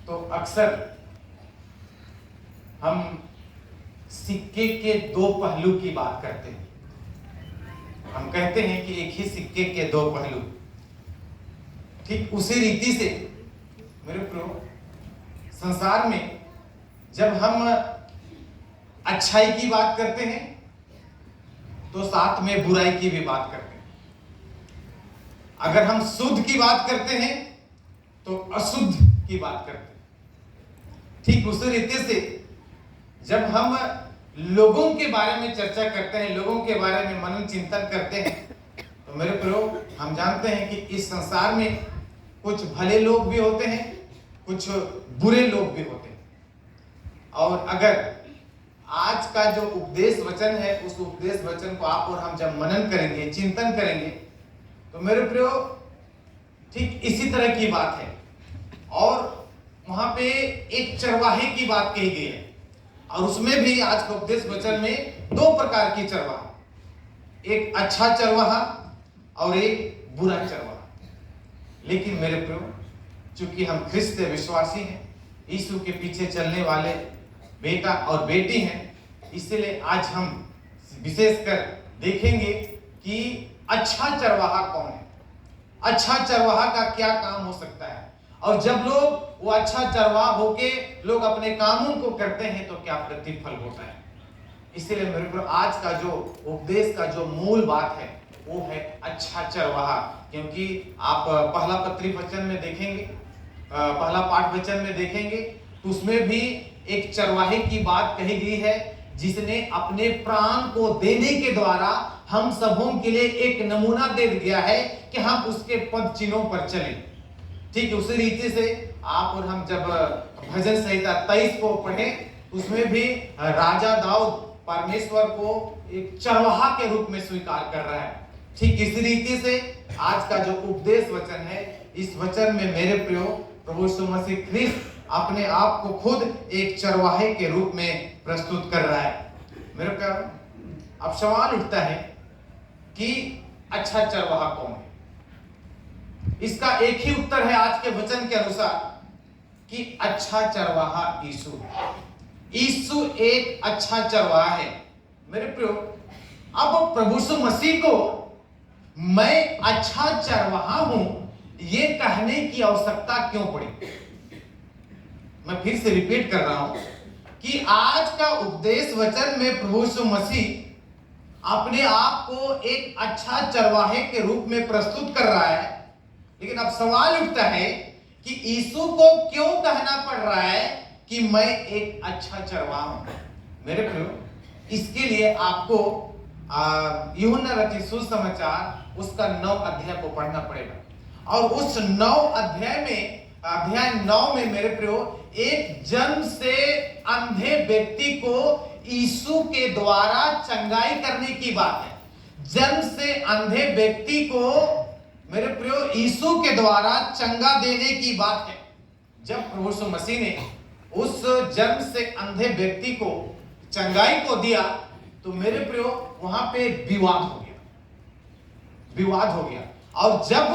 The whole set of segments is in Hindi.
तो अक्सर हम सिक्के के दो पहलू की बात करते हैं। हम कहते हैं कि एक ही सिक्के के दो पहलू। ठीक उसी रीति से मेरे प्रियो, संसार में जब हम अच्छाई की बात करते हैं तो साथ में बुराई की भी बात करते हैं। अगर हम शुद्ध की बात करते हैं तो अशुद्ध की बात करते हैं। ठीक उसी रीति से जब हम लोगों के बारे में चर्चा करते हैं, लोगों के बारे में मनन चिंतन करते हैं, तो मेरे प्रियो, हम जानते हैं कि इस संसार में कुछ भले लोग भी होते हैं, कुछ बुरे लोग भी होते हैं। और अगर आज का जो उपदेश वचन है, उस उपदेश वचन को आप और हम जब मनन करेंगे, चिंतन करेंगे, तो मेरे प्रियो ठीक इसी तरह की बात है। और वहां पे एक चरवाहे की बात कही गई है, और उसमें भी आज के उपदेश वचन में दो प्रकार की चरवाहा, एक अच्छा चरवाहा और एक बुरा चरवाहा। लेकिन मेरे प्रियो, चूंकि हम ख्रिस्त विश्वासी हैं, यीशु के पीछे चलने वाले बेटा और बेटी हैं, इसलिए आज हम विशेषकर देखेंगे कि अच्छा चरवाहा कौन है, अच्छा चरवाहा का क्या काम हो सकता है, और जब लोग वो अच्छा चरवाहा होके लोग अपने कामों को करते हैं तो क्या प्रतिफल होता है। इसलिए मेरे को आज का जो उपदेश का जो मूल बात है वो है अच्छा चरवाहा। क्योंकि आप पहला पत्री वचन में देखेंगे, पहला पाठ वचन में देखेंगे, तो उसमें भी एक चरवाहे की बात कही गई है, जिसने अपने प्राण को देने के द्वारा हम सबों के लिए एक नमूना दे दिया है कि हम उसके पद चिन्हों पर चलें। ठीक उसी रीति से आप और हम जब भजन संहिता 23 को पढ़ें, उसमें भी राजा दाऊद परमेश्वर को एक चरवाहा के रूप में स्वीकार कर रहा है। ठीक इसी रीति से आज का जो उपदेश वचन है, इस वचन में मेरे प्रियो प्रभु यीशु मसीह ख्रिस्त अपने आप को खुद एक चरवाहे के रूप में प्रस्तुत कर रहा है। मेरे प्रियो, अब सवाल उठता है कि अच्छा चरवाहा कौन है। इसका एक ही उत्तर है आज के वचन के अनुसार कि अच्छा चरवाहा यीशु है। यीशु एक अच्छा चरवाहा है। मेरे प्रियो, अब प्रभु यीशु मसीह को मैं अच्छा चरवाहा हूं ये कहने की आवश्यकता क्यों पड़ी। मैं फिर से रिपीट कर रहा हूं कि आज का उपदेश वचन में प्रभु यीशु मसीह अपने आप को एक अच्छा चरवाहे के रूप में प्रस्तुत कर रहा है। लेकिन अब सवाल उठता है कि यीशु को क्यों कहना पड़ रहा है कि मैं एक अच्छा चरवाहा हूं। मेरे प्रियो, इसके लिए आपको यूहन्ना रचित सुसमाचार उसका 9 अध्याय को पढ़ना पड़ेगा। और उस 9 अध्याय में, अध्याय 9 में मेरे प्रियो, एक जन्म से अंधे व्यक्ति को यीशु के द्वारा चंगाई करने की बात है। जन्म से अंधे व्यक्ति को मेरे प्रियो यीशु के द्वारा चंगा देने की बात है। जब प्रभु यीशु मसीह ने उस जन्म से अंधे व्यक्ति को चंगाई को दिया, तो मेरे प्रियो वहां पे विवाद हो गया, विवाद हो गया। और जब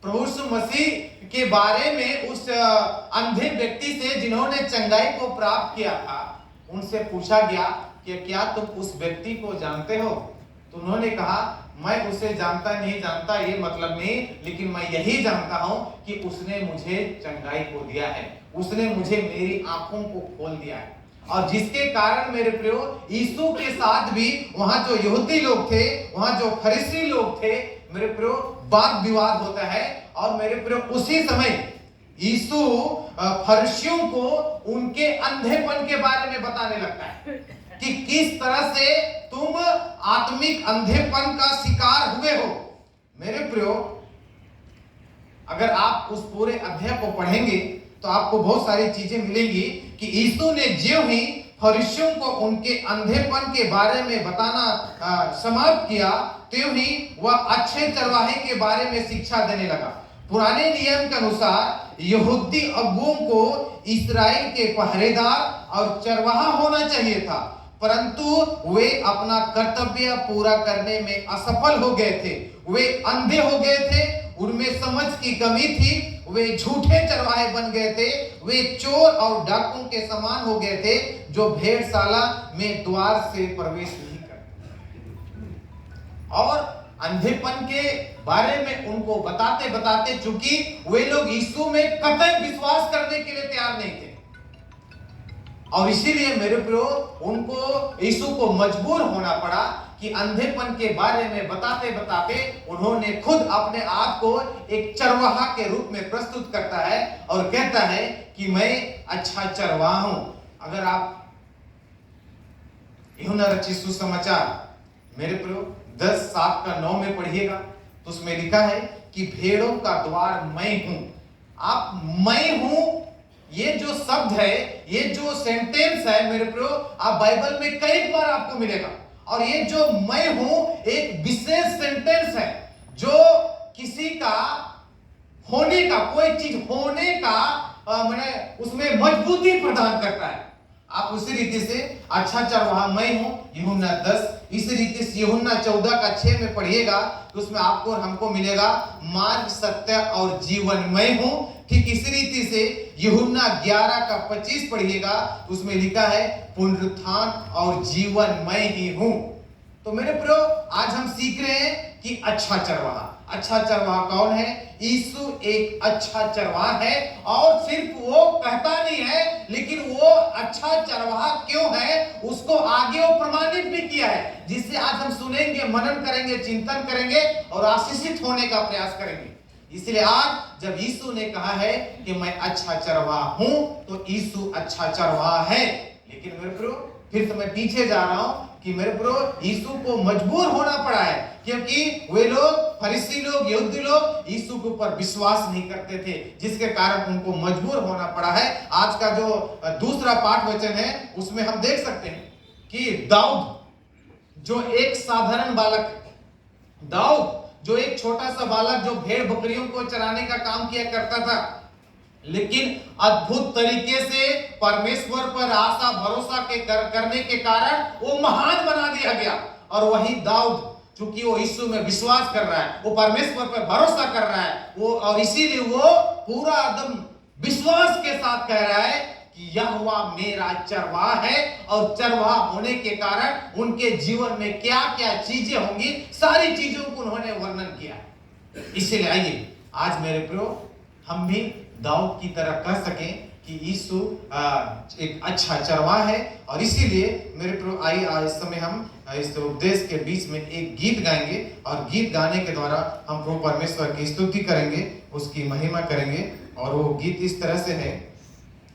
प्रभु यीशु मसीह के बारे में उस अंधे व्यक्ति से जिन्होंने चंगाई को प्राप्त किया था, उनसे पूछा गया कि क्या तुम उस व्यक्ति को जानते हो। तो उन्होंने कहा, मैं उसे जानता नहीं, जानता ये मतलब नहीं, लेकिन मैं यही जानता हूं कि उसने मुझे चंगाई को दिया है, उसने मुझे मेरी आंखों को खोल दिया है। और जिसके कारण मेरे प्रियो यीशु के साथ भी वहां जो यहूदी लोग थे, वहां जो फरीसी लोग थे, मेरे प्रियो वाद विवाद होता है। और मेरे प्रियो उसी समय यीशु फरीसियों को उनके अंधेपन के बारे में बताने लगता है कि किस तरह से तुम आत्मिक अंधेपन का शिकार हुए हो। मेरे प्रियो, अगर आप उस पूरे अध्याय को पढ़ेंगे तो आपको बहुत सारी चीजें मिलेंगी कि यीशु ने ज्यों ही फरीसियों को उनके अंधेपन के बारे में बताना समाप्त किया, त्यों ही वह अच्छे चरवाहे के बारे में शिक्षा देने लगा। पुराने नियम के अनुसार यहूदी अगुओं को इस्राएल के पहरेदार और चरवाहा होना चाहिए था, परंतु वे अपना कर्तव्य पूरा करने में असफल हो गए थे। वे अंधे हो गए थे, उनमें समझ की कमी थी, वे झूठे चरवाहे बन गए थे, वे चोर और डाकुओं के समान हो गए थे, जो भेड़शाला में द्वार से प्रवेश नहीं करते। और अंधेपन के बारे में उनको बताते बताते, चूंकि वे लोग यीशु में कतई विश्वास करने के लिए तैयार नहीं थे, और इसीलिए मेरे प्रियो उनको यीशु को मजबूर होना पड़ा कि अंधेपन के बारे में बताते बताते उन्होंने खुद अपने आप को एक चरवाहा के रूप में प्रस्तुत करता है और कहता है कि मैं अच्छा चरवाहा हूं। अगर आप यूहन्ना रचित सुसमाचार मेरे प्रियो 10:7-9 में पढ़िएगा तो उसमें लिखा है कि भेड़ों का द्वार मैं हूं। आप मैं हूं, ये जो शब्द है, ये जो सेंटेंस है मेरे प्रियो, आप बाइबल में कई बार आपको मिलेगा। और ये जो मैं हूं एक विशेष सेंटेंस है जो किसी का होने का, कोई चीज होने का मैंने उसमें मजबूती प्रदान करता है। आप उसी रीति से अच्छा चरवाहा मैं हूं, यूहन्ना 10, इसी रीति से यूहन्ना 14:6 में पढ़िएगा तो उसमें आपको और हमको मिलेगा मार्ग, सत्य और जीवन मैं हूं। ठीक इसी रीति से यूहन्ना 11:25 पढ़िएगा उसमें लिखा है पुनरुत्थान और जीवन मैं ही हूं। तो मेरे प्रियो आज हम सीख रहे हैं कि अच्छा चरवाहा कौन है? यीशु एक अच्छा चरवाहा है, और सिर्फ वो कहता नहीं है, लेकिन वो अच्छा चरवाहा क्यों है उसको आगे वो प्रमाणित भी किया है, जिससे आज हम सुनेंगे, मनन करेंगे, चिंतन करेंगे और आशीषित होने का प्रयास करेंगे। इसलिए आज जब यीशु ने कहा है कि मैं अच्छा चरवाहा हूं, तो यीशु अच्छा चरवाहा है। लेकिन मेरे प्रियो फिर से मैं पीछे जा रहा हूं कि मेरे प्रियो यीशु को मजबूर होना पड़ा है, क्योंकि वे लोग, फरीसी लोग, यहूदी लोग यीशु के ऊपर विश्वास नहीं करते थे, जिसके कारण उनको मजबूर होना पड़ा है। आज का जो दूसरा पाठ वचन है उसमें हम देख सकते हैं कि दाऊद जो एक साधारण बालक, दाऊद जो एक छोटा सा बालक जो भेड़ बकरियों को चराने का काम किया करता था, लेकिन अद्भुत तरीके से परमेश्वर पर आशा भरोसा करने के कारण वो महान बना दिया गया। और वही दाऊद, चूंकि वो यीशु में विश्वास कर रहा है, वो परमेश्वर पर भरोसा कर रहा है, वो, और इसीलिए वो पूरा एकदम विश्वास के साथ कह रहा है कि यहोवा मेरा चरवाहा है। और चरवाहा होने के कारण उनके जीवन में क्या क्या चीजें होंगी, सारी चीजों को उन्होंने वर्णन किया। इसीलिए आइए आज मेरे प्रियो हम भी दाऊद की तरह कह सकें कि यीशु एक अच्छा चरवाहा है। और इसीलिए मेरे प्रियो आइए इस समय हम इस उपदेश के बीच में एक गीत गाएंगे, और गीत गाने के द्वारा हम प्रभु परमेश्वर की स्तुति करेंगे, उसकी महिमा करेंगे। और वो गीत इस तरह से है,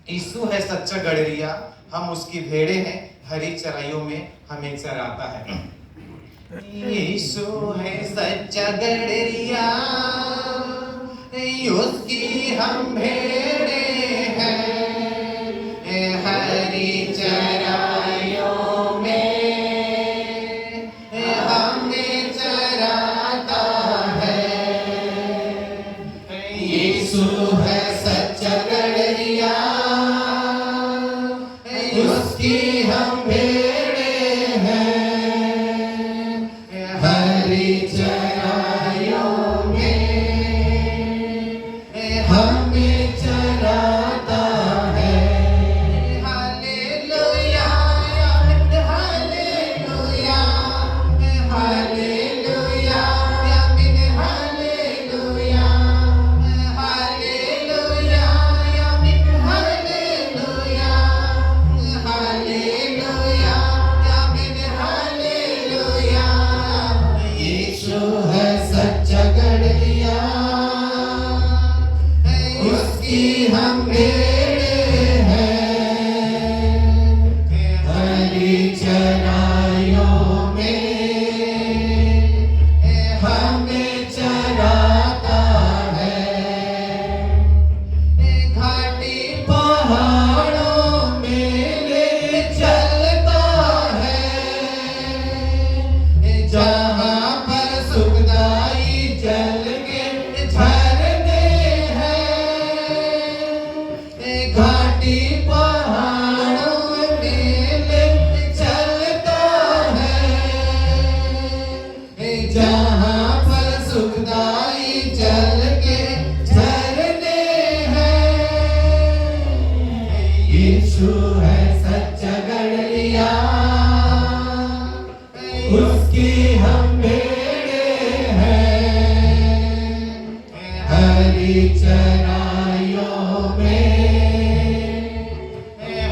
यीशु है सच्चा गड़रिया, हम उसकी भेड़े हैं, हरी चराइयों में हमें चराता है। यीशु है सच्चा गड़रिया, उसकी हम भेड़े हैं, हरी चराइयों में हमें चराता है। यीशु है सच्चा गड़रिया, उसकी हम भेड़े हैं, हरी चराइयों में हमें चराता है। हालेलुया, हालेलुया, हालेलुया, आमीन, हालेलुया, हालेलुया, आमीन, हालेलुया, हालेलुया, आमीन, हालेलुया। यीशु है सच्चा गड़रिया, उसकी हम भेड़े हैं, हरी चराइयों में हमें चराता है। घाटी पहाड़ों में ले चलता है, जहाँ पर सुखदाई जल के झरने हैं। घाटी पहाड़ों में ले चलता है, जहाँ पर सुखदाई जल के झरने यीशु है सच्चा गड़रिया, उसकी हम भेड़े हैं, हरी चराइयों में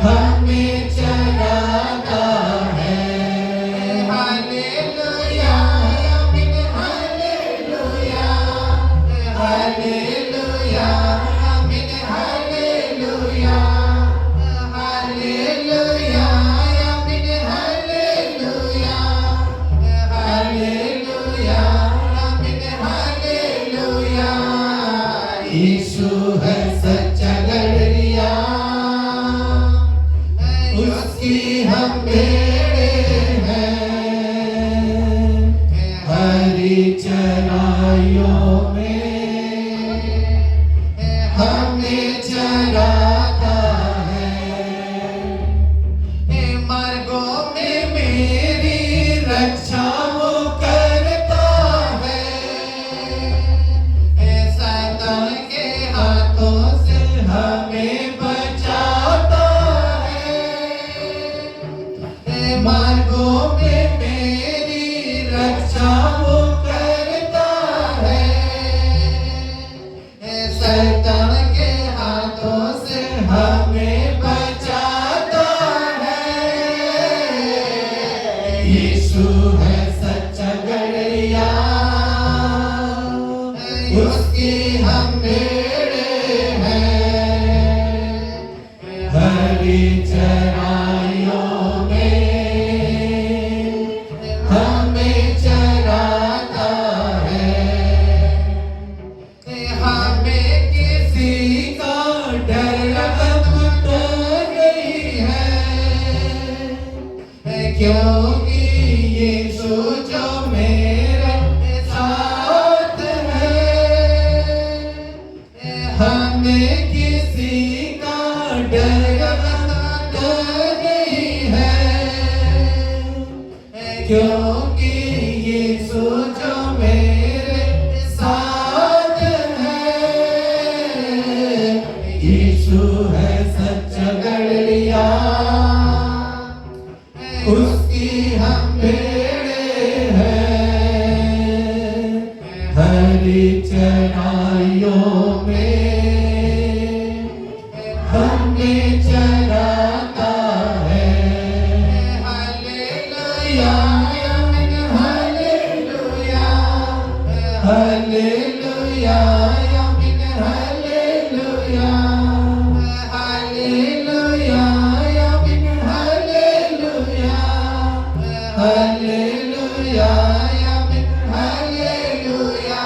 हमें चराता है। हालेलुया, आमीन, हालेलुया, हालेलुया, आमीन, हालेलुया, हालेलुया, आमीन, हालेलुया, हालेलुया, आमीन, हालेलुया। यीशु है सच्चा गड़रिया, उसकी हम भेड़े हैं, हरी चराइयों में हमें चराता है। मार्गों में मेरी रक्षा वो करता है, शैतान के हाथों से हमें बचाता है। मार्गों में मेरी रक्षा वो करता है, शैतान के हाथों से हमें बचाता है। यीशु है सच्चा गड़रिया, उसकी हम भेड़े हैं, हरी चराइयों में हमें चराता है। हमें किसी का डर अब तो नहीं है, क्योंकि यीशु जो मेरे साथ है। हमें किसी का डर अब तो नहीं है, क्योंकि यीशु जो मेरे साथ है। यीशु है सच्चा गड़रिया, उसकी हम भेड़े हैं, हरी चराइयों में हमें चराता है। हालेलुया, आमीन, हालेलुया, हालेलुया, आमीन, हालेलुया, हालेलुया, आमीन, हालेलुया, हालेलुया, आमीन, हालेलुया।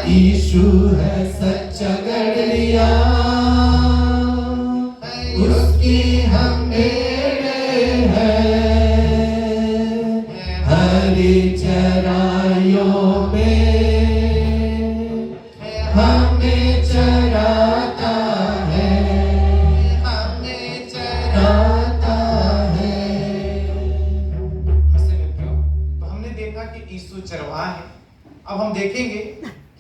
यीशु है सच्चा गड़रिया, उसकी हम भेड़े हैं, हरी चराइयों में हमें चराता है, हमें चराता है। तो हमने देखा कि यीशु चरवाहा है। अब हम देखेंगे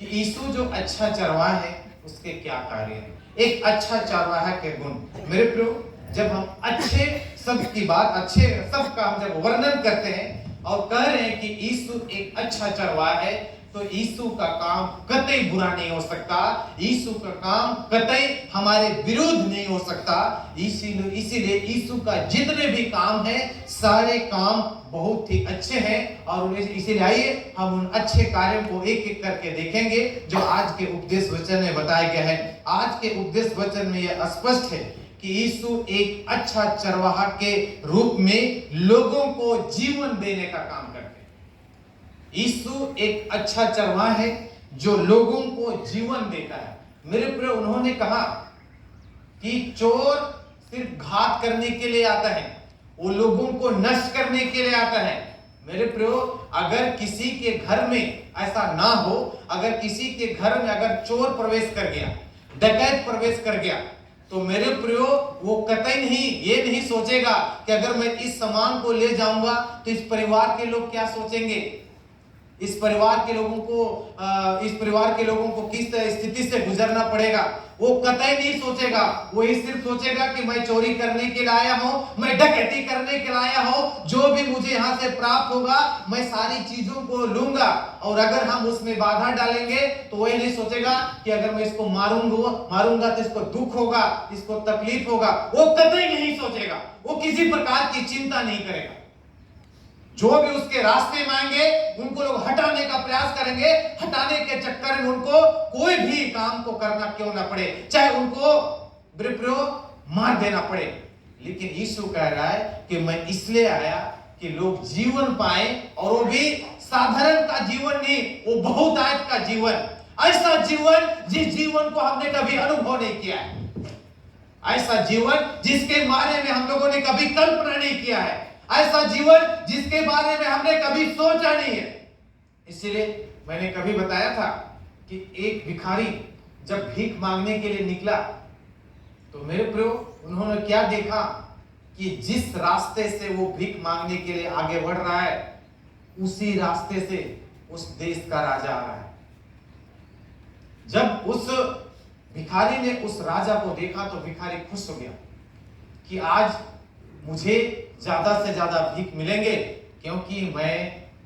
कि यीशु जो अच्छा चरवाहा है उसके क्या कार्य हैं, एक अच्छा चरवाहा के गुण। मेरे प्रियो, जब हम अच्छे सब की बात, अच्छे सब का हम जब वर्णन करते हैं और कह रहे हैं कि यीशु एक अच्छा चरवाहा है, तो यीशु का काम कतई बुरा नहीं हो सकता, यीशु का काम कतई हमारे विरुद्ध नहीं हो सकता। इसीलिए यीशु का जितने भी काम है सारे काम बहुत ही अच्छे हैं। और इसीलिए आइए हम उन अच्छे कार्यों को एक एक करके देखेंगे जो आज के उपदेश वचन में बताया गया है। आज के उपदेश वचन में यह स्पष्ट है कि यीशु एक अच्छा चरवाहा के रूप में लोगों को जीवन देने का काम करते हैं। यीशु एक अच्छा चरवाहा है जो लोगों को जीवन देता है। मेरे प्रिय, उन्होंने कहा कि चोर सिर्फ घात करने के लिए आता है, वो लोगों को नष्ट करने के लिए आता है। मेरे प्रियो, अगर किसी के घर में ऐसा ना हो, अगर किसी के घर में अगर चोर प्रवेश कर गया, डकैत प्रवेश कर गया, तो मेरे प्रियो वो कतई नहीं ये नहीं सोचेगा कि अगर मैं इस सामान को ले जाऊंगा तो इस परिवार के लोग क्या सोचेंगे। इस परिवार के लोगों को किस स्थिति से गुजरना पड़ेगा, वो कतई नहीं सोचेगा। वो ही सिर्फ सोचेगा कि मैं चोरी करने के लिए आया हूं, मैं डकैती करने के लिए आया हूं, जो भी मुझे यहां से प्राप्त होगा मैं सारी चीजों को लूंगा। और अगर हम उसमें बाधा डालेंगे तो वो नहीं सोचेगा कि अगर मैं इसको मारूंगा तो इसको दुख होगा, इसको तकलीफ होगा। वो कतई नहीं सोचेगा, वो किसी प्रकार की चिंता नहीं करेगा। जो भी उसके रास्ते में आएंगे उनको लोग हटाने का प्रयास करेंगे। हटाने के चक्कर में उनको कोई भी काम को करना क्यों ना पड़े, चाहे उनको मार देना पड़े। लेकिन यीशु कह रहा है कि मैं इसलिए आया कि लोग जीवन पाए, और वो भी साधारण का जीवन नहीं, वो बहुतायत का जीवन। ऐसा जीवन जिस जीवन को हमने कभी अनुभव नहीं किया है, ऐसा जीवन जिसके बारे में हम लोगों ने कभी कल्पना नहीं किया है, ऐसा जीवन जिसके बारे में हमने कभी सोचा नहीं है। इसलिए मैंने कभी बताया था कि एक भिखारी जब भीख मांगने के लिए निकला तो मेरे प्रियो उन्होंने क्या देखा कि जिस रास्ते से वो भीख मांगने के लिए आगे बढ़ रहा है उसी रास्ते से उस देश का राजा आ रहा है। जब उस भिखारी ने उस राजा को देखा तो भिखारी खुश हो गया कि आज मुझे ज्यादा से ज्यादा भीख मिलेंगे, क्योंकि मैं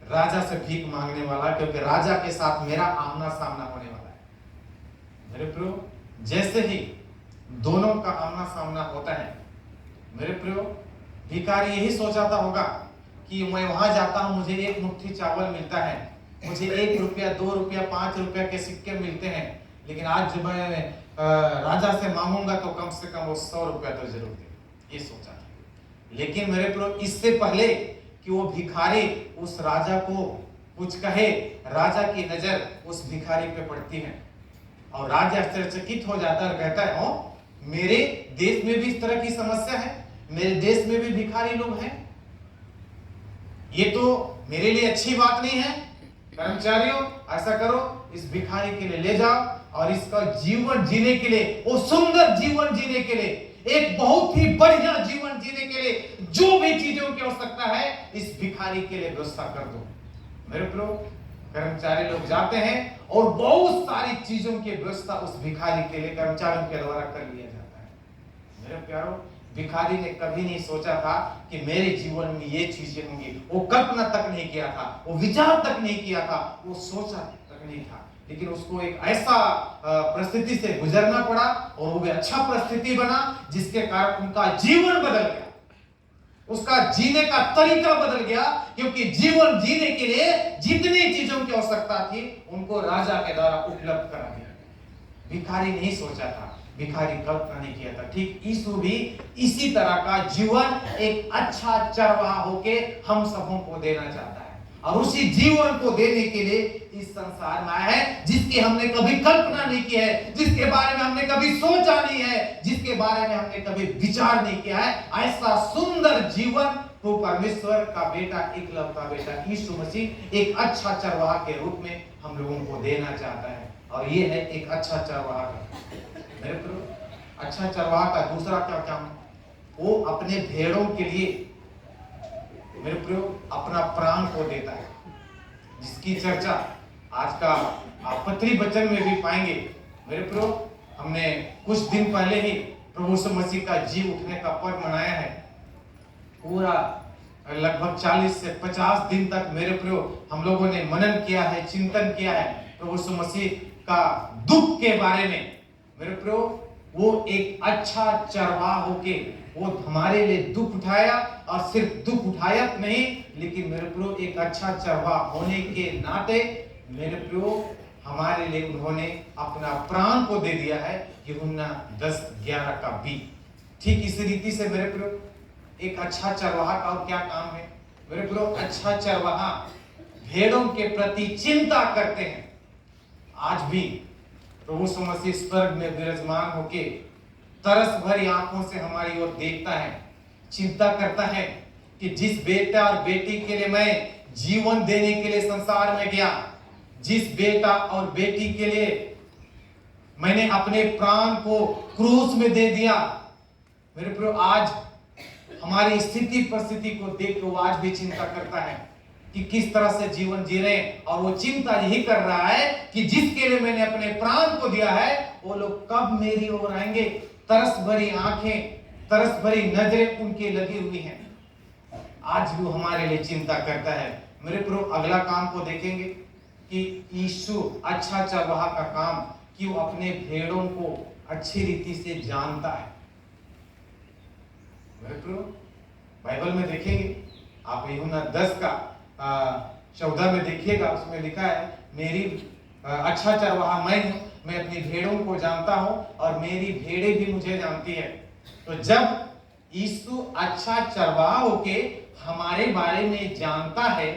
राजा से भीख मांगने वाला, क्योंकि राजा के साथ मेरा आमना सामना होने वाला है। मेरे प्रियो जैसे ही दोनों का आमना सामना होता है, मेरे प्रियो भिखारी यही सोचाता होगा कि मैं वहां जाता हूं, मुझे एक मुट्ठी चावल मिलता है, मुझे 1 रुपया 2 रुपया 5 रुपया के सिक्के मिलते हैं, लेकिन आज जब मैं राजा से मांगूंगा तो कम से कम वो 100 रुपया तो जरूर दे, ये सोचा। लेकिन मेरे प्रियो इससे पहले कि वो भिखारी उस राजा को कुछ कहे, राजा की नजर उस भिखारी पे पड़ती है और राजा आश्चर्यचकित हो जाता है, कहता है मेरे देश में भी इस तरह की समस्या है, मेरे देश में भी भिखारी लोग हैं, ये तो मेरे लिए अच्छी बात नहीं है। कर्मचारियों ऐसा करो, इस भिखारी के लिए ले जाओ और इसका जीवन जीने के लिए, वो सुंदर जीवन जीने के लिए, एक बहुत ही बढ़िया जीवन जीने के लिए जो भी चीजों की आवश्यकता है इस भिखारी के लिए व्यवस्था कर दो। मेरे प्रियो कर्मचारी लोग जाते हैं और बहुत सारी चीजों की व्यवस्था उस भिखारी के लिए कर्मचारियों के द्वारा कर लिया जाता है। मेरे प्यारो भिखारी ने कभी नहीं सोचा था कि मेरे जीवन में ये चीजें होंगी, वो कल्पना तक नहीं किया था, वो विचार तक नहीं किया था, वो सोचा तक नहीं था। लेकिन उसको एक ऐसा परिस्थिति से गुजरना पड़ा और वो भी अच्छा परिस्थिति बना जिसके कारण उनका जीवन बदल गया, उसका जीने का तरीका बदल गया, क्योंकि जीवन जीने के लिए जितनी चीजों की आवश्यकता थी उनको राजा के द्वारा उपलब्ध करा दिया। भिखारी नहीं सोचा था, भिखारी कल्पना नहीं किया था। ठीक यीशु भी इसी तरह का जीवन एक अच्छा चरवाहा होके हम सबों को देना चाहता है, और उसी जीवन को देने के लिए इस संसार में आया है जिसकी हमने कभी कल्पना नहीं की है, जिसके बारे में हमने कभी सोचा नहीं है, जिसके बारे में हमने कभी विचार नहीं किया है। ऐसा सुंदर जीवन तो परमेश्वर का बेटा, इकलौता बेटा यीशु मसीह एक अच्छा चरवाहा के रूप में हम लोगों को देना चाहता है। और ये है एक अच्छा चरवाहा का, मेरे प्रियो अच्छा चरवाहा का दूसरा क्या काम, वो अपने भेड़ों के लिए मेरे प्रियो अपना प्राण को देता है, जिसकी चर्चा आज का आप पत्री वचन में भी पाएंगे। मेरे प्रियो हमने कुछ दिन पहले ही प्रभु यीशु मसीह का जी उठने का पर्व मनाया है। पूरा लगभग 40 से 50 दिन तक मेरे प्रियो हम लोगों ने मनन किया है, चिंतन किया है प्रभु यीशु मसीह का दुख के बारे में। मेरे प्रियो वो एक अच्छा चरवाहा होके वो हमारे लिए दुख उठाया, और सिर्फ दुख उठाया नहीं, लेकिन मेरे प्रियो एक अच्छा चरवाहा होने के नाते मेरे प्रियो हमारे लिए उन्होंने अपना प्राण को दे दिया है। यूहन्ना 10:11 का बी। ठीक इसी रीति से मेरे प्रियो एक अच्छा चरवाहा का और क्या काम है? मेरे प्रियो अच्छा चरवाहा भेड़ों के प्रति चिंता करते हैं। आज भी प्रभु यीशु मसीह स्वर्ग में विराजमान होके तरस भरी आंखों से हमारी ओर देखता है, चिंता करता है कि जिस बेटा और बेटी के लिए मैं जीवन देने के लिए संसार में गया, जिस बेटा और बेटी के लिए मैंने अपने प्राण को क्रूस में दे दिया, मेरे प्रियो आज हमारी स्थिति परिस्थिति को देख के वो आज भी चिंता करता है कि किस तरह से जीवन जी रहे हैं, और वो चिंता यही कर रहा है कि जिसके लिए मैंने अपने प्राण को दिया है वो लोग कब मेरी ओर आएंगे। तरस भरी आंखें, तरस भरी नजरें उनके लगी हुई हैं। आज भी वो हमारे लिए चिंता करता है। मेरे प्रभु अगला काम को देखेंगे कि यीशु अच्छा चरवाहा का काम कि वो अपने भेड़ों को अच्छी रीति से जानता है। मेरे प्रभु बाइबल में देखेंगे, आप यूहन्ना 10 का 14 में देखिएगा, उसमें लिखा है मेरी अच्छा चरवाहा मैं हूं, मैं अपनी भेड़ों को जानता हूं और मेरी भेड़ें भी मुझे जानती है। तो जब यीशु अच्छा चरवाहा होके हमारे बारे में जानता है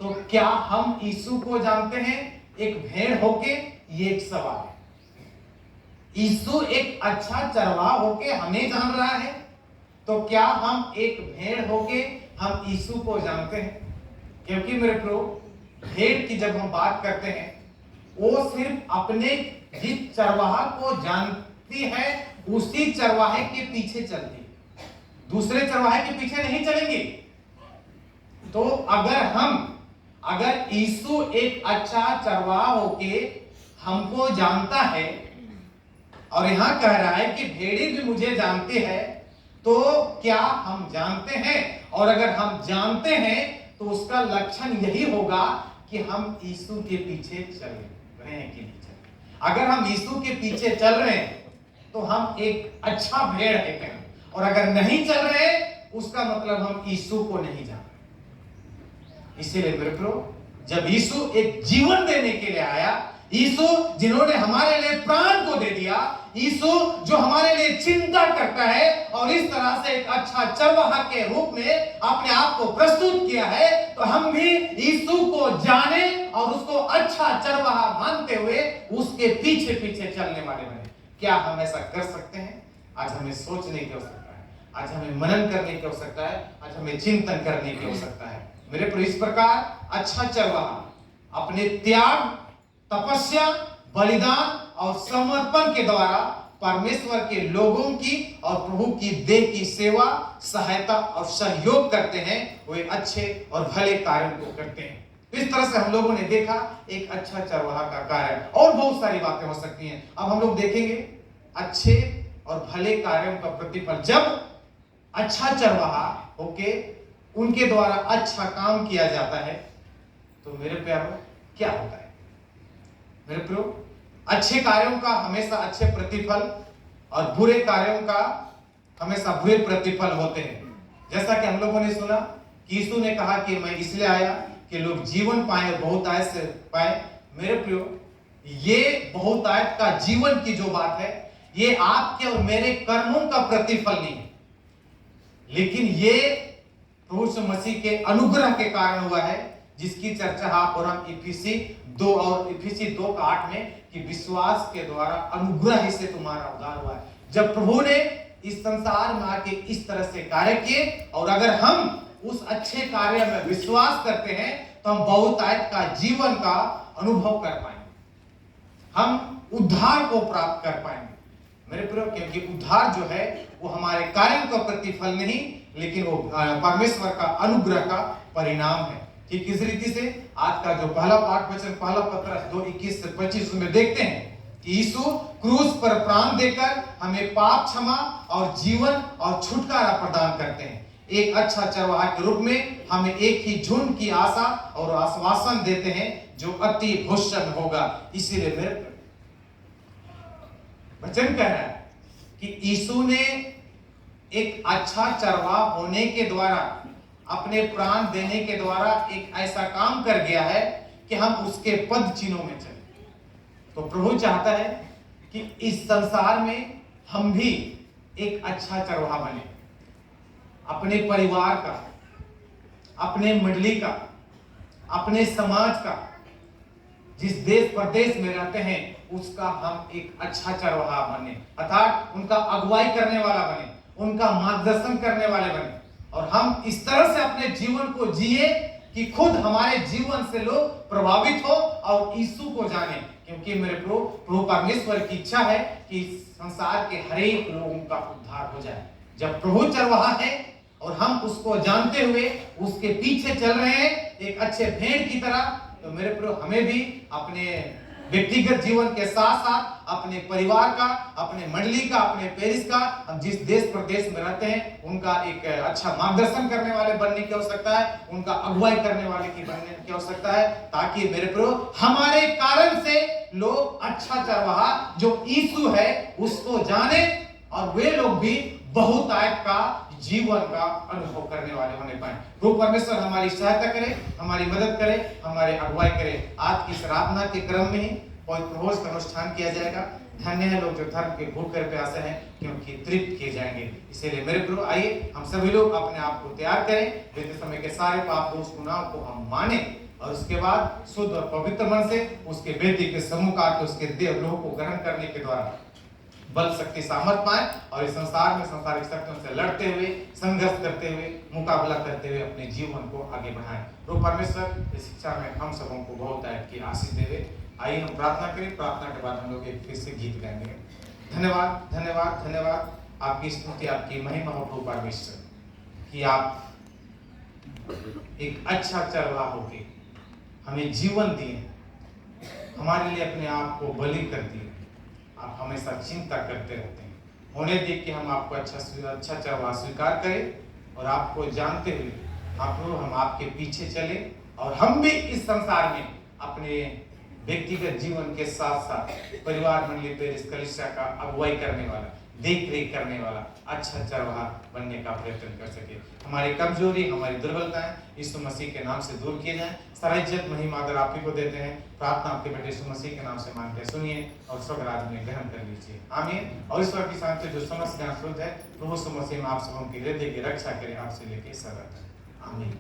तो क्या हम यीशु को जानते हैं एक भेड़ होके? ये एक सवाल है। यीशु एक अच्छा चरवाहा होके हमें जान रहा है तो क्या हम एक भेड़ होके हम यीशु को जानते हैं? क्योंकि मेरे प्रभु भेड़ की जब हम बात करते हैं वो सिर्फ अपने जिस चरवाहा को जानती है उसी चरवाहे के पीछे चलती है, दूसरे चरवाहे के पीछे नहीं चलेंगे। तो अगर यीशु एक अच्छा चरवाहा होके हमको जानता है और यहां कह रहा है कि भेड़ी भी मुझे जानती है, तो क्या हम जानते हैं? और अगर हम जानते हैं तो उसका लक्षण यही होगा कि हम यीशु के पीछे चल रहे हैं कि नहीं चल रहे। अगर हम यीशु के पीछे चल रहे हैं तो हम एक अच्छा भेड़ है कहें, और अगर नहीं चल रहे उसका मतलब हम यीशु को नहीं जान रहे। इसीलिए मेरे प्रभु जब यीशु एक जीवन देने के लिए आया, यीशु जिन्होंने हमारे लिए प्राण को दे दिया, यीशु जो हमारे लिए चिंता करता है और इस तरह से एक अच्छा चरवाहा के रूप में अपने आप को प्रस्तुत किया है, तो हम भी यीशु को जाने और उसको अच्छा चरवाहा मानते हुए उसके पीछे पीछे चलने वाले बने। क्या हम ऐसा कर सकते हैं? आज हमें सोचने की आवश्यकता है, आज हमें मनन करने की आवश्यकता है, आज हमें चिंतन करने की आवश्यकता है। मेरे प्रभु इस प्रकार अच्छा चरवाहा अपने त्याग, तपस्या, बलिदान और समर्पण के द्वारा परमेश्वर के लोगों की और प्रभु की देह की सेवा, सहायता और सहयोग करते हैं। वे अच्छे और भले कार्यों को करते हैं। इस तरह से हम लोगों ने देखा एक अच्छा चरवाहा का कार्य, और बहुत सारी बातें हो सकती हैं। अब हम लोग देखेंगे अच्छे और भले कार्यों का प्रतिफल। जब अच्छा चरवाहा होके उनके द्वारा अच्छा काम किया जाता है तो मेरे प्यारों क्या होता है? मेरे प्यारों अच्छे कार्यों का हमेशा अच्छे प्रतिफल और बुरे कार्यों का हमेशा बुरे प्रतिफल होते हैं। जैसा कि हम लोगों ने सुना कि यीशु ने कहा कि मैं इसलिए आया कि लोग जीवन पाए और बहुतायत से पाए। मेरे प्रियो, ये बहुतायत का जीवन की जो बात है ये आपके और मेरे कर्मों का प्रतिफल नहीं है, लेकिन ये प्रभु यीशु मसीह के अनुग्रह के कारण हुआ है, जिसकी चर्चा आप और हम इफिसी 2 और इफिसी 2:8 में कि विश्वास के द्वारा अनुग्रह से तुम्हारा उद्धार हुआ है। जब प्रभु ने इस संसार में आके इस तरह से कार्य किए और अगर हम उस अच्छे कार्य में विश्वास करते हैं तो हम बहुतायत का जीवन का अनुभव कर पाएंगे, हम उद्धार को प्राप्त कर पाएंगे। मेरे प्रिय, क्योंकि उद्धार जो है वो हमारे कार्यों का प्रतिफल नहीं, लेकिन वो परमेश्वर का अनुग्रह का परिणाम है। ठीक इस रीति से आज का जो पहला पाठ वचन पहला पत्रस 2:21 से 25 में देखते हैं कि यीशु क्रूस पर प्राण देकर हमें पाप क्षमा और जीवन और छुटकारा प्रदान करते हैं। एक अच्छा चरवाहा के रूप में हमें एक ही झुंड की आशा और आश्वासन देते हैं जो अति भूषण होगा। इसीलिए मेरे वचन कह रहा है कि यीशु ने एक अच्छा चरवाहा होने के द्वारा, अपने प्राण देने के द्वारा एक ऐसा काम कर गया है कि हम उसके पद चिन्हों में चले। तो प्रभु चाहता है कि इस संसार में हम भी एक अच्छा चरवाहा बने, अपने परिवार का, अपने मंडली का, अपने समाज का, जिस देश प्रदेश में रहते हैं उसका हम एक अच्छा चरवाहा बने, अर्थात उनका अगुवाई करने वाला बने, उनका मार्गदर्शन करने वाले बने, और हम इस तरह से अपने जीवन को जिए कि खुद हमारे जीवन से लोग प्रभावित हो और यीशु को जाने। क्योंकि मेरे प्रभु परमेश्वर की इच्छा है कि संसार के हर एक लोगों का उद्धार हो जाए। जब प्रभु चरवाहा है और हम उसको जानते हुए उसके पीछे चल रहे हैं एक अच्छे भेड़ की तरह, तो मेरे प्रियो हमें भी अपने व्यक्तिगत जीवन के साथ साथ अपने परिवार का, अपने मंडली का, अपने पेरिस का, हम जिस देश प्रदेश में रहते हैं उनका एक अच्छा मार्गदर्शन करने वाले बनने की आवश्यकता है, उनका अगुवाई करने वाले की बनने की आवश्यकता है, ताकि मेरे प्रियो हमारे कारण से लोग अच्छा चरवाहा जो यीशु है उसको जाने और वे लोग भी बहुतायत का जीवन का अनुभव करने वाले होने पाए। तो परमेश्वर हमारी सहायता करे, हमारी मदद करे, हमारे अगुवाई करे। आज की आराधना के क्रम में ही पवित्र भोज का अनुष्ठान किया जाएगा। धन्य है लोग जो धर्म के भूख कर प्यासे हैं, क्योंकि तृप्त किए जाएंगे। इसीलिए मेरे प्रियो आइए हम सभी लोग अपने आप को तैयार करें, बीते समय के सारे पाप दोष गुनाहों को हम माने और उसके बाद शुद्ध और पवित्र मन से उसके बेटी के सम्मुख आकर उसके देह लोह को ग्रहण करने के द्वारा बल शक्ति सामर्थ पाए और इस संसार में सांसारिक शक्तियों से लड़ते हुए, संघर्ष करते हुए, मुकाबला करते हुए अपने जीवन को आगे बढ़ाएं। तो परमेश्वर इस शिक्षा में हम सबों को बहुत की आशीष देवे। आइए हम प्रार्थना करें। प्रार्थना के बाद हम लोग एक फिर से गीत गाएंगे। धन्यवाद धन्यवाद धन्यवाद, आपकी स्तुति आपकी महिमा हो प्रभु परमेश्वर कि आप एक अच्छा चरवाहा होके हमें जीवन दिए, हमारे लिए अपने आप को बलि कर दिए। आप हमेशा चिंता करते रहते हैं, होने देख के हम आपको अच्छा चरवाहा स्वीकार करें और आपको जानते हुए हम आपके पीछे चले और हम भी इस संसार में अपने व्यक्तिगत जीवन के साथ साथ परिवार मंडली पेरिस कलीसिया का अगुवाई करने वाला, देख रेख करने वाला अच्छा चरवाहा बनने का प्रयत्न कर सके। हमारी कमजोरी, हमारी दुर्बलताएं यीशु मसीह के नाम से दूर किए जाएं। सारा इज्जत महिमा आदर आप ही को देते हैं। प्रार्थना आपके बेटे यीशु मसीह के नाम से मांगते सुनिए और स्वर्ग राज्य में ग्रहण कर लीजिए। आमीन। और ईश्वर की शांति जो समस्त ज्ञान शुद्ध है, प्रभु यीशु मसीह में आप सबों की हृदय की रक्षा करे, आपसे लेके सदा तक। आमीन।